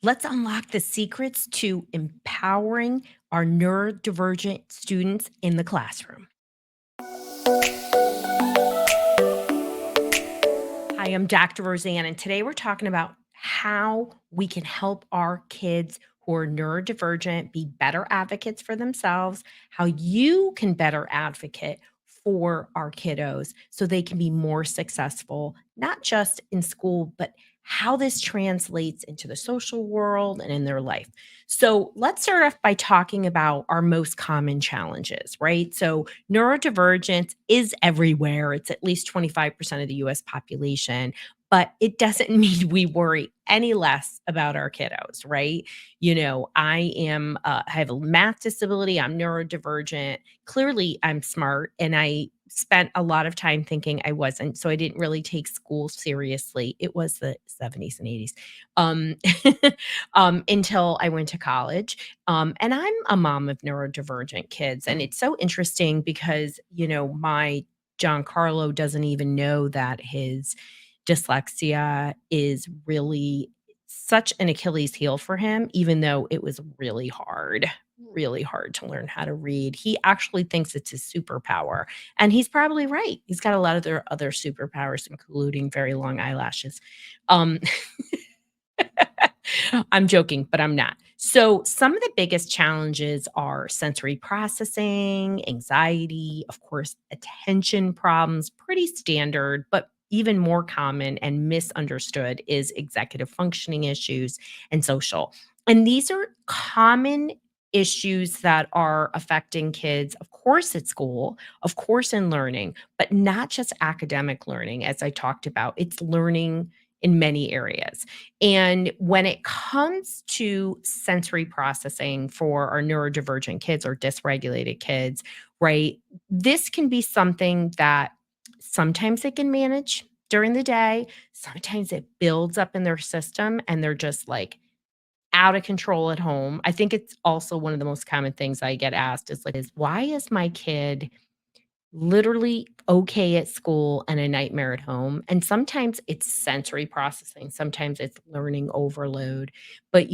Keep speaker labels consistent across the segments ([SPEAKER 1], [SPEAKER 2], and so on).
[SPEAKER 1] Let's unlock the secrets to empowering our neurodivergent students in the classroom. Hi, I'm Dr. Roseanne, and today we're talking about how we can help our kids who are neurodivergent be better advocates for themselves, how you can better advocate for our kiddos so they can be more successful, not just in school, but how this translates into the social world and in their life. So, let's start off by talking about our most common challenges, right? So, neurodivergence is everywhere. It's at least 25% of the US population, but it doesn't mean we worry any less about our kiddos, right? I have a math disability, I'm neurodivergent. Clearly, I'm smart, and I spent a lot of time thinking I wasn't, so I didn't really take school seriously. It was the 70s and 80s. Um, until I went to college. And I'm a mom of neurodivergent kids. And it's so interesting because, my Giancarlo doesn't even know that his dyslexia is really such an Achilles heel for him, even though it was really hard to learn how to read. He actually thinks it's his superpower. And he's probably right. He's got a lot of their other superpowers, including very long eyelashes. Um, I'm joking, but I'm not. So, some of the biggest challenges are sensory processing, anxiety, of course, attention problems, pretty standard, but even more common and misunderstood is executive functioning issues and social. And these are common issues that are affecting kids, of course, at school, of course, in learning, but not just academic learning, as I talked about. It's learning in many areas. And when it comes to sensory processing for our neurodivergent kids or dysregulated kids, right, this can be something that sometimes they can manage during the day. Sometimes it builds up in their system and they're just like out of control at home. I think it's also one of the most common things I get asked is why is my kid literally okay at school and a nightmare at home? And sometimes it's sensory processing, sometimes it's learning overload. But,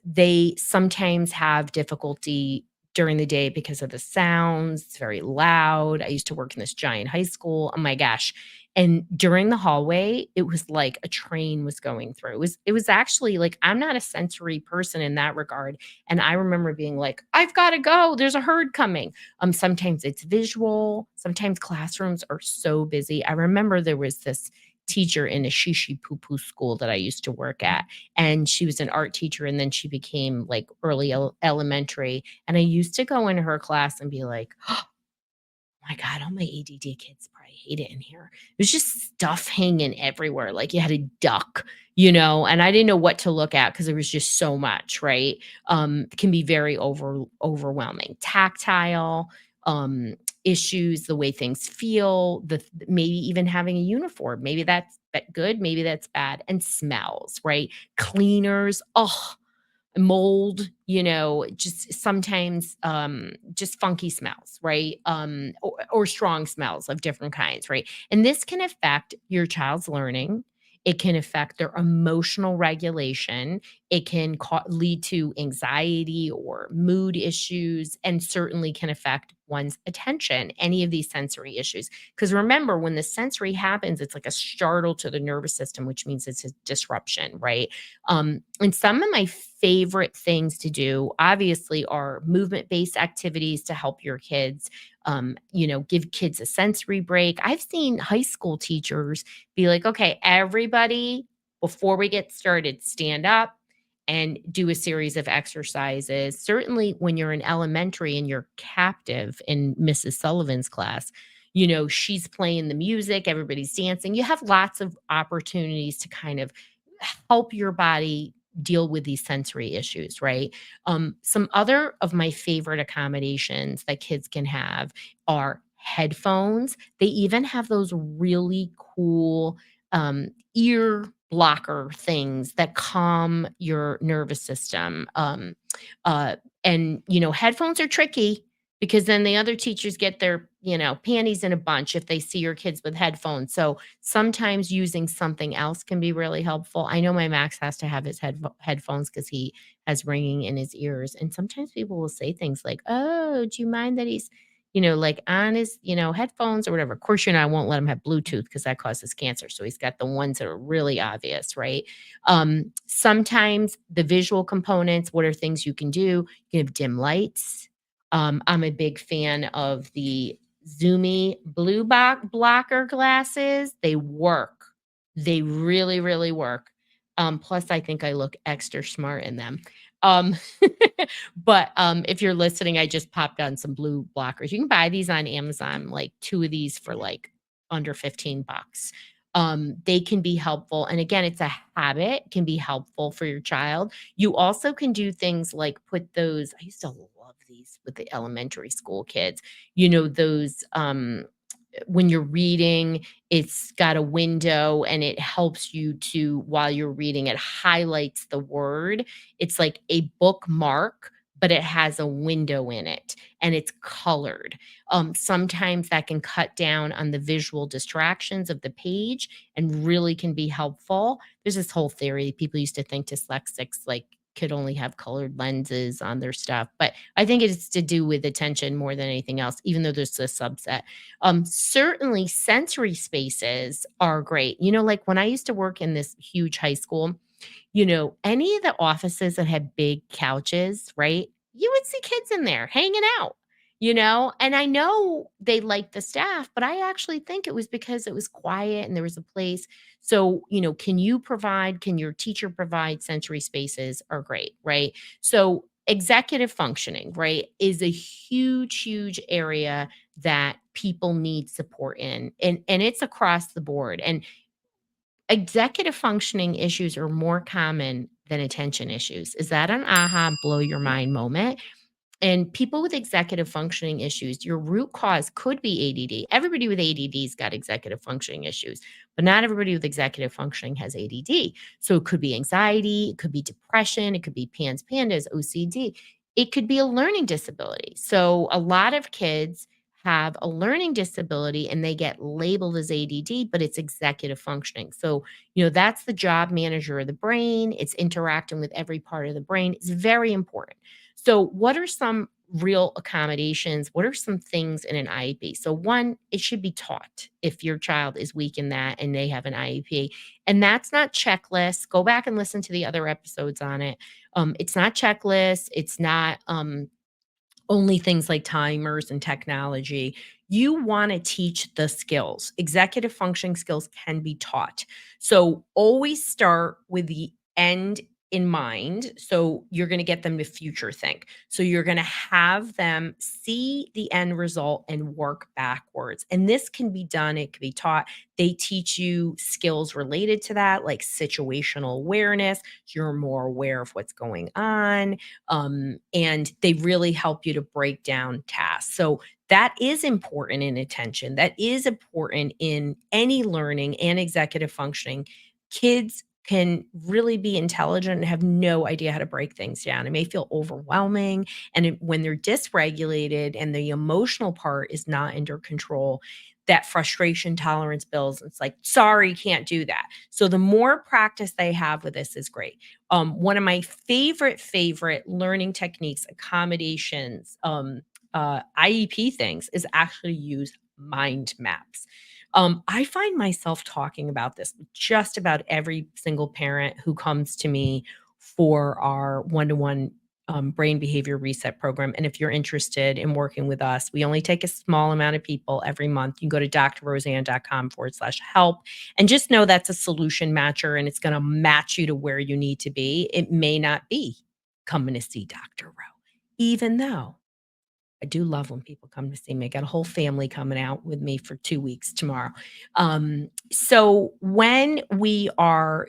[SPEAKER 1] they sometimes have difficulty during the day because of the sounds. It's very loud. I used to work in this giant high school. Oh my gosh. And during the hallway, it was like a train was going through. It was actually like I'm not a sensory person in that regard. And I remember being like, I've got to go. There's a herd coming. Sometimes it's visual. Sometimes classrooms are so busy. I remember there was this teacher in a shishi poo poo school that I used to work at, and she was an art teacher, and then she became like early elementary. And I used to go into her class and be like, oh my God, all my ADD kids probably hate it in here. It was just stuff hanging everywhere. Like you had a duck, and I didn't know what to look at because there was just so much, right? It can be very overwhelming. Tactile um, issues, the way things feel, maybe even having a uniform. Maybe that's good, maybe that's bad. And smells, right? Cleaners. Oh, mold, just sometimes just funky smells, right? Or strong smells of different kinds, right? And this can affect your child's learning. It can affect their emotional regulation. It can lead to anxiety or mood issues, and certainly can affect one's attention, any of these sensory issues. Because remember, when the sensory happens, it's like a startle to the nervous system, which means it's a disruption, right? And some of my favorite things to do, obviously, are movement based activities to help your kids, give kids a sensory break. I've seen high school teachers be like, okay, everybody, before we get started, stand up and do a series of exercises. Certainly, when you're in elementary and you're captive in Mrs. Sullivan's class, she's playing the music, everybody's dancing. You have lots of opportunities to kind of help your body deal with these sensory issues, right? Some other of my favorite accommodations that kids can have are headphones. They even have those really cool ear blocker things that calm your nervous system. Uh, and headphones are tricky because then the other teachers get their panties in a bunch if they see your kids with headphones. So sometimes using something else can be really helpful. I know my Max has to have his headphones because he has ringing in his ears. And sometimes people will say things like, "Oh, do you mind that he's, like on his, headphones or whatever." Of course, I won't let him have Bluetooth because that causes cancer. So he's got the ones that are really obvious, right? Sometimes the visual components, what are things you can do? You can have dim lights. I'm a big fan of the Zoomy blue blocker glasses. They work. They really, really work. Plus, I think I look extra smart in them. Um, but if you're listening, I just popped on some blue blockers. You can buy these on Amazon, like 2 of these for, like, under 15 bucks. They can be helpful, and again, it's a habit, can be helpful for your child. You also can do things like put those I used to love these with the elementary school kids, those, when you're reading, it's got a window and it helps you to while you're reading, it highlights the word. It's like a bookmark, but it has a window in it and it's colored. Sometimes that can cut down on the visual distractions of the page and really can be helpful. There's this whole theory. People used to think dyslexics like could only have colored lenses on their stuff, but I think it's to do with attention more than anything else, even though there's a subset. Certainly sensory spaces are great. Like when I used to work in this huge high school, any of the offices that had big couches, right? You would see kids in there hanging out, and I know they liked the staff, but I actually think it was because it was quiet and there was a place. So, can your teacher provide sensory spaces are great, right? So, executive functioning, right, is a huge, huge area that people need support in. And it's across the board. And executive functioning issues are more common than attention issues. Is that an aha blow your mind moment? And people with executive functioning issues, your root cause could be ADD. Everybody with ADD's got executive functioning issues, but not everybody with executive functioning has ADD. So it could be anxiety, it could be depression, it could be PANS, PANDAS, OCD. It could be a learning disability. So a lot of kids have a learning disability and they get labeled as ADD, but it's executive functioning. So, that's the job manager of the brain. It's interacting with every part of the brain. It's very important. So, what are some real accommodations? What are some things in an IEP? So, one, it should be taught if your child is weak in that and they have an IEP. And that's not checklists. Go back and listen to the other episodes on it. It's not checklists. It's not only things like timers and technology. You want to teach the skills. Executive functioning skills can be taught. So always start with the end in mind. So you're going to get them to future think. So you're going to have them see the end result and work backwards. And this can be done, it can be taught. They teach you skills related to that, like situational awareness. You're more aware of what's going on, and they really help you to break down tasks. So that is important in attention. That is important in any learning and executive functioning. Kids can really be intelligent and have no idea how to break things down. It may feel overwhelming. And when they're dysregulated and the emotional part is not under control, that frustration tolerance builds. It's like, sorry, can't do that. So the more practice they have with this is great. One of my favorite learning techniques, accommodations, IEP things is actually use mind maps. I find myself talking about this with just about every single parent who comes to me for our one-to-one brain behavior reset program. And if you're interested in working with us, we only take a small amount of people every month. You can go to drroseanne.com/help and just know that's a solution matcher and it's going to match you to where you need to be. It may not be coming to see Dr. Rowe, even though I do love when people come to see me. I got a whole family coming out with me for 2 weeks tomorrow. So when we are,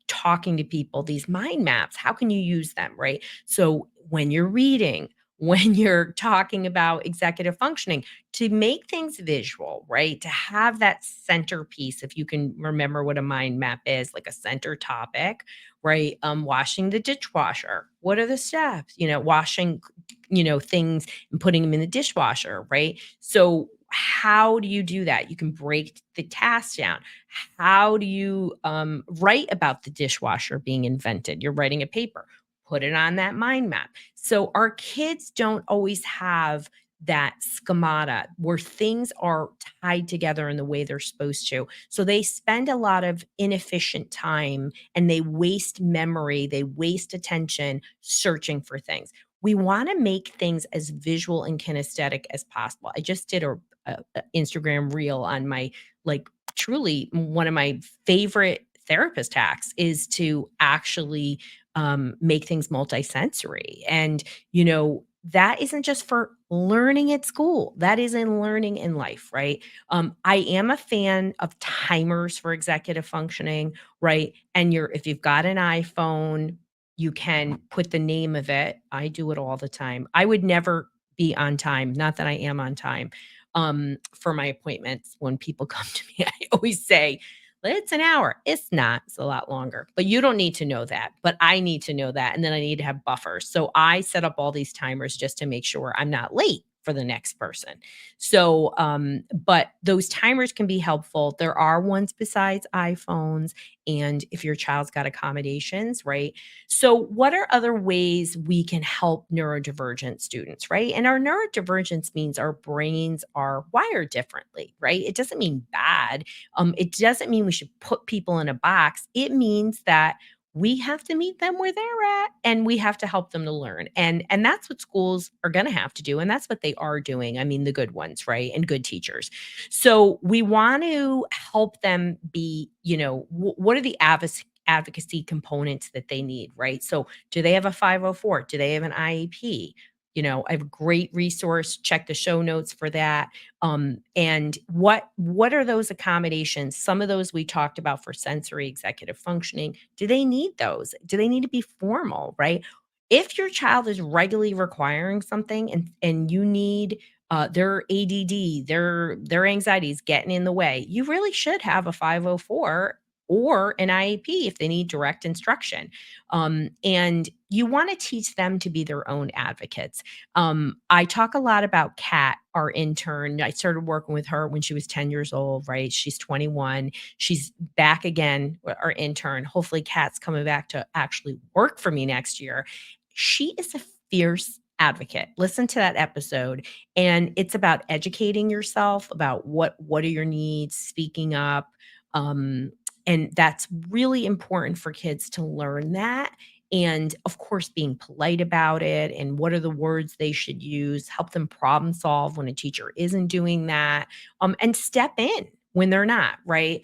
[SPEAKER 1] talking to people, these mind maps, how can you use them, right? So when you're reading, when you're talking about executive functioning, to make things visual, right? To have that centerpiece, if you can remember what a mind map is, like a center topic, right? Washing the dishwasher. What are the steps? Washing, things and putting them in the dishwasher, right? So how do you do that? You can break the task down. How do you write about the dishwasher being invented? You're writing a paper, put it on that mind map. So our kids don't always have that schemata where things are tied together in the way they're supposed to. So they spend a lot of inefficient time and they waste memory, they waste attention searching for things. We want to make things as visual and kinesthetic as possible. I just did a Instagram reel on my like truly one of my favorite therapist hacks is to actually make things multisensory. And, that isn't just for learning at school, that is in learning in life, right? I am a fan of timers for executive functioning, right? And if you've got an iPhone, you can put the name of it. I do it all the time. I would never be on time, not that I am on time, for my appointments. When people come to me, I always say, it's an hour. It's not. It's a lot longer. But you don't need to know that. But I need to know that. And then I need to have buffers. So I set up all these timers just to make sure I'm not late for the next person. So, but those timers can be helpful. There are ones besides iPhones. And if your child's got accommodations, right? So, what are other ways we can help neurodivergent students, right? And our neurodivergence means our brains are wired differently, right? It doesn't mean bad. It doesn't mean we should put people in a box. It means that we have to meet them where they're at and we have to help them to learn. And that's what schools are going to have to do and that's what they are doing. I mean the good ones, right? And good teachers. So we want to help them be, what are the advocacy components that they need, right? So do they have a 504? Do they have an IEP? I have a great resource. Check the show notes for that. And what are those accommodations? Some of those we talked about for sensory executive functioning. Do they need those? Do they need to be formal, right? If your child is regularly requiring something and you need their ADD, their anxieties getting in the way, you really should have a 504 or an IEP if they need direct instruction. And you want to teach them to be their own advocates. I talk a lot about Kat, our intern. I started working with her when she was 10 years old, right? She's 21. She's back again, our intern. Hopefully, Kat's coming back to actually work for me next year. She is a fierce advocate. Listen to that episode. And it's about educating yourself about what are your needs, speaking up. Um, and that's really important for kids to learn that. And of course, being polite about it and what are the words they should use, help them problem solve when a teacher isn't doing that, and step in when they're not, right?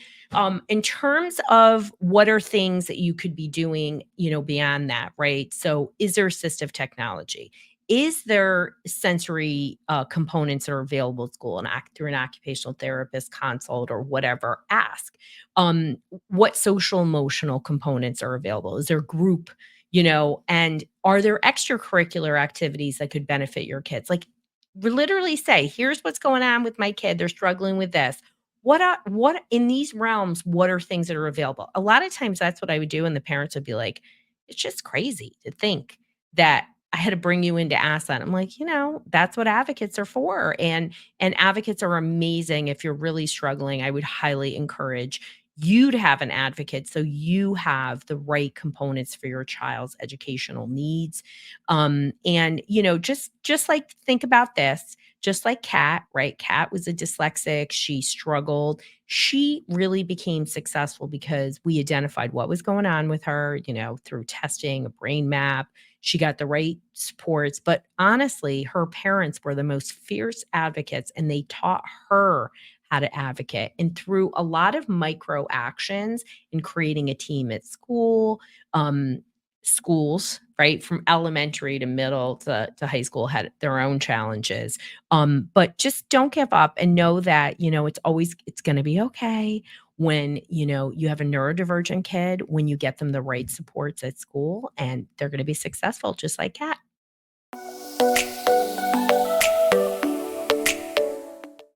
[SPEAKER 1] In terms of what are things that you could be doing, beyond that, right? So, is there assistive technology? Is there sensory components that are available at school and through an occupational therapist consult or whatever? Ask. What social emotional components are available? Is there group, and are there extracurricular activities that could benefit your kids? Like literally say, here's what's going on with my kid. They're struggling with this. What in these realms, what are things that are available? A lot of times that's what I would do, and the parents would be like, it's just crazy to think that I had to bring you in to ask that. I'm like, that's what advocates are for. And advocates are amazing. If you're really struggling, I would highly encourage you to have an advocate so you have the right components for your child's educational needs. And just like think about this, just like Kat, right? Kat was a dyslexic, she struggled. She really became successful because we identified what was going on with her, through testing, a brain map. She got the right supports, but honestly, her parents were the most fierce advocates and they taught her how to advocate. And through a lot of micro actions in creating a team at school, um, schools, right, from elementary to middle to high school had their own challenges. But just don't give up and know that, it's going to be okay when, you have a neurodivergent kid, when you get them the right supports at school and they're going to be successful just like Kat.